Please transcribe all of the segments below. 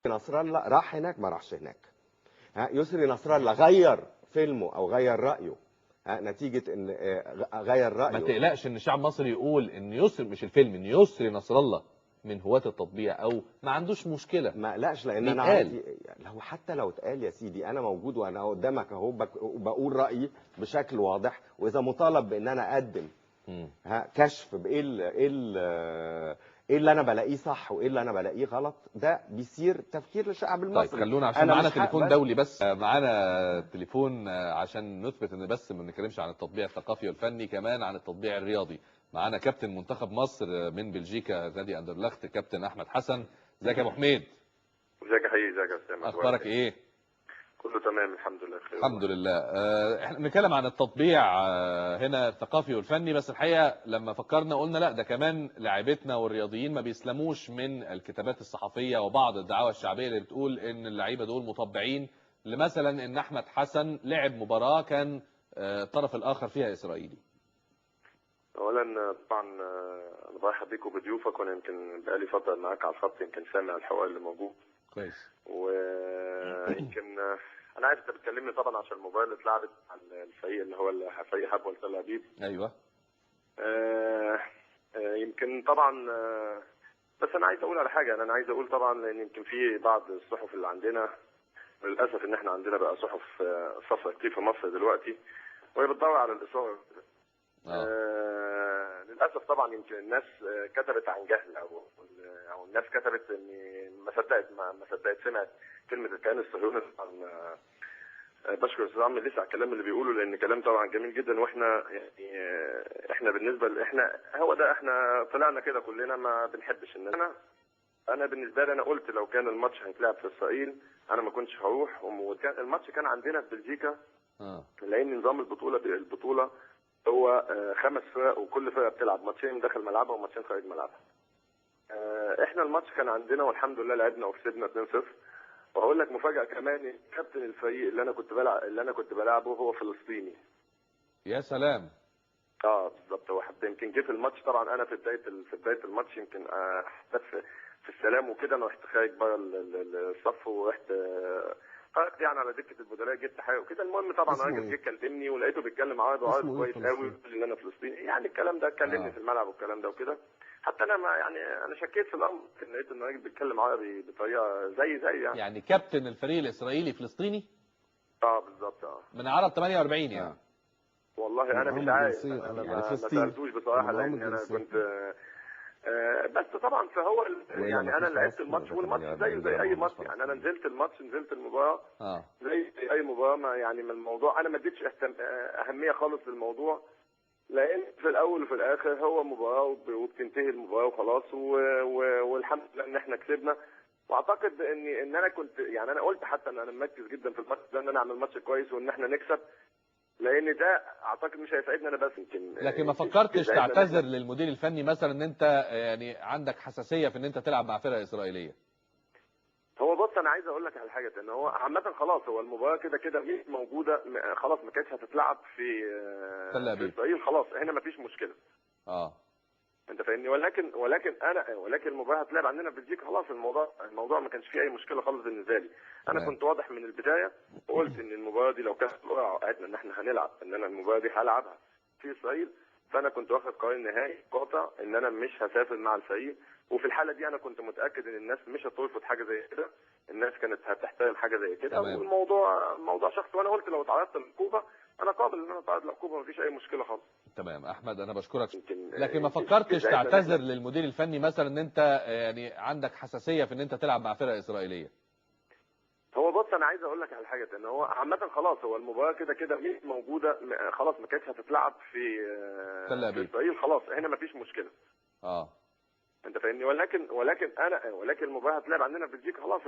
نصر الله راح هناك ما راحش هناك. يسري نصر الله غير فيلمه او غير رايه نتيجه ان غير رايه. ما تقلقش ان الشعب المصري يقول ان يسري، مش الفيلم، ان يسري نصر الله من هواة التطبيع او ما عندوش مشكله. ما قلقش لان انا عندي حتى لو اتقال يا سيدي انا موجود وانا قدامك اهو بقول رايي بشكل واضح، واذا مطالب بان انا اقدم كشف بايه ايه اللي انا بلاقيه صح وايه اللي انا بلاقيه غلط، ده بيصير تفكير للشعب المصري. طيب خلونا عشان معانا تليفون دولي، بس معانا تليفون عشان نثبت ان بس ما بنتكلمش عن التطبيع الثقافي والفني، كمان عن التطبيع الرياضي. معانا كابتن منتخب مصر من بلجيكا نادي اندرلخت، كابتن احمد حسن. ازيك يا ابو حميد؟ ازيك يا حبيبي؟ ازيك يا اسامه؟ اخبارك ايه؟ كله تمام الحمد لله بخير. الحمد لله. احنا بنتكلم عن التطبيع هنا الثقافي والفني، بس الحقيقه لما فكرنا قلنا لا، ده كمان لاعيبتنا والرياضيين ما بيسلموش من الكتابات الصحفيه وبعض الدعاوى الشعبيه اللي بتقول ان اللعيبه دول مطبعين، لمثلا ان احمد حسن لعب مباراه كان الطرف الاخر فيها اسرائيلي. اولا طبعا انا برحب بيك وبضيوفك، وانا يمكن بقالي فتره معاك على الخط، يمكن سامع الحوار اللي موجود كويس. ويمكن انا عارف انت بتكلمني طبعا عشان المباراه اللي اتلعبت عن الفريق اللي هو فريق حبوه تل ابيب. ايوه. يمكن طبعا بس انا عايز اقول على حاجه. انا عايز اقول طبعا لان يمكن في بعض الصحف اللي عندنا، للاسف ان احنا عندنا بقى صحف صفرا كتير في مصر دلوقتي، وهي بتدور على الاثاره. للاسف طبعا يمكن الناس كتبت عن جهل، او الناس كتبت ان ما صدقت سمعت كلمه الكيان الصهيوني. بشكر الاستاذ عمرو لسه على الكلام اللي بيقوله، لان كلام طبعا جميل جدا. واحنا يعني احنا بالنسبه هو ده، احنا طلعنا كده كلنا ما بنحبش الناس. انا بالنسبه لي انا قلت لو كان الماتش هيتلعب في اسرائيل انا ما كنتش هروح، وكان الماتش كان عندنا في بلجيكا. لان نظام البطوله هو 5 فرق، وكل فرقه بتلعب ماتشين داخل ملعبها وماتشين خارج ملعبها. احنا الماتش كان عندنا والحمد لله لعبنا وكسبنا 2-0. وهقول لك مفاجاه كمان، كابتن الفريق اللي انا كنت بلعبه هو فلسطيني. يا سلام. بالظبط. هو حتى يمكن جه في الماتش، طبعا انا في بدايه الماتش يمكن في السلام وكده، انا رحت خارج بره الصف، ورحت خرجت يعني على دكه البدلاء، جبت حاجه وكده. المهم طبعا راجل جه كلمني ولقيته بيتكلم عربي كويس قوي، اللي انا فلسطيني يعني الكلام ده، كلمني في الملعب والكلام ده وكده. حتى انا انا شكيت في الامر، لقيت ان الراجل بيتكلم عربي بطريقه زي يعني كابتن الفريق الاسرائيلي فلسطيني؟ بالظبط. من عرب 48 يعني. والله انا مش عارف، انا ما سالتوش بصراحه، لان انا كنت بس طبعا فهو يعني انا لعبت الماتش، والماتش زي اي ماتش يعني. انا نزلت المباراه زي اي مباراه. يعني من الموضوع انا ما اديتش اهميه خالص للموضوع، لان في الاول وفي الاخر هو مباراه وبتنتهي المباراه وخلاص، والحمد لله ان احنا كسبنا. واعتقد ان انا كنت يعني انا قلت حتى ان انا مركز جدا في الماتش ده، ان انا اعمل ماتش كويس وان احنا نكسب، لان ده اعتقد مش هيساعدنا انا بس. يمكن لكن ما فكرتش تعتذر للمدير الفني مثلا ان انت يعني عندك حساسيه في ان انت تلعب مع فرقه اسرائيليه؟ هو بص، انا عايز اقول لك على حاجه، ان هو عامه خلاص هو المباراه كده مش موجوده، خلاص ما كانتش هتتلعب في اسرائيل، خلاص هنا ما فيش مشكله. انت فاهمني. ولكن المباراه هتلعب عندنا في بلجيكا، خلاص الموضوع ما كانش فيه اي مشكله خالص بالنسبه لي. انا كنت واضح من البدايه، وقلت ان المباراه دي لو كانت وقعتنا ان احنا هنلعب، ان انا المباراه دي هلعبها في اسرائيل، فانا كنت واخد قرار نهائي قاطع ان انا مش هسافر مع الفريق. وفي الحاله دي انا كنت متاكد ان الناس مش هترفض حاجه زي كده، الناس كانت هتحترم حاجه زي كده. والموضوع موضوع شخصي، وانا قلت لو اتعرضت للعقوبه انا قابل ان انا اتعرض للعقوبه، مفيش اي مشكله خالص. تمام احمد، انا بشكرك. لكن ما فكرتش تعتذر للمدير الفني مثلا ان انت يعني عندك حساسيه في ان انت تلعب مع فرقه اسرائيليه؟ هو بص، انا عايز اقول لك على حاجه، ان هو عامه خلاص هو المباراه كده مش موجوده، خلاص ما كانتش هتتلعب في اسرائيل، خلاص هنا ما فيش مشكله. انت فاهمني. ولكن المباراه هتلعب عندنا في بلجيكا، خلاص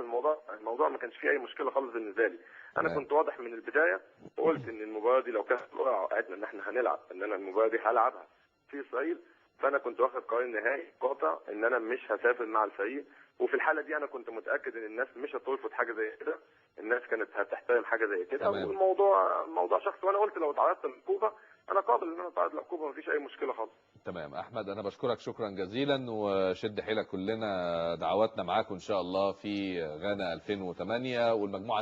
الموضوع ما كانش فيه اي مشكله خالص بالنسبه لي. انا كنت واضح من البدايه، وقلت ان المباراه دي لو كانت وقعتنا ان احنا هنلعب، ان انا المباراه دي هلعبها في اسرائيل، فانا كنت واخد قرار نهائي قاطع ان انا مش هسافر مع الفريق. وفي الحاله دي انا كنت متاكد ان الناس مش هترفض حاجه زي كده، الناس كانت هتحترم حاجه زي كده. والموضوع موضوع شخصي، وانا قلت لو اتعرضت للعقوبه انا قابل ان انا اتعرض للعقوبه، مفيش اي مشكله خالص. تمام احمد، انا بشكرك شكرا جزيلا، وشد حيلك، كلنا دعواتنا معاك ان شاء الله في غانا 2008 والمجموعه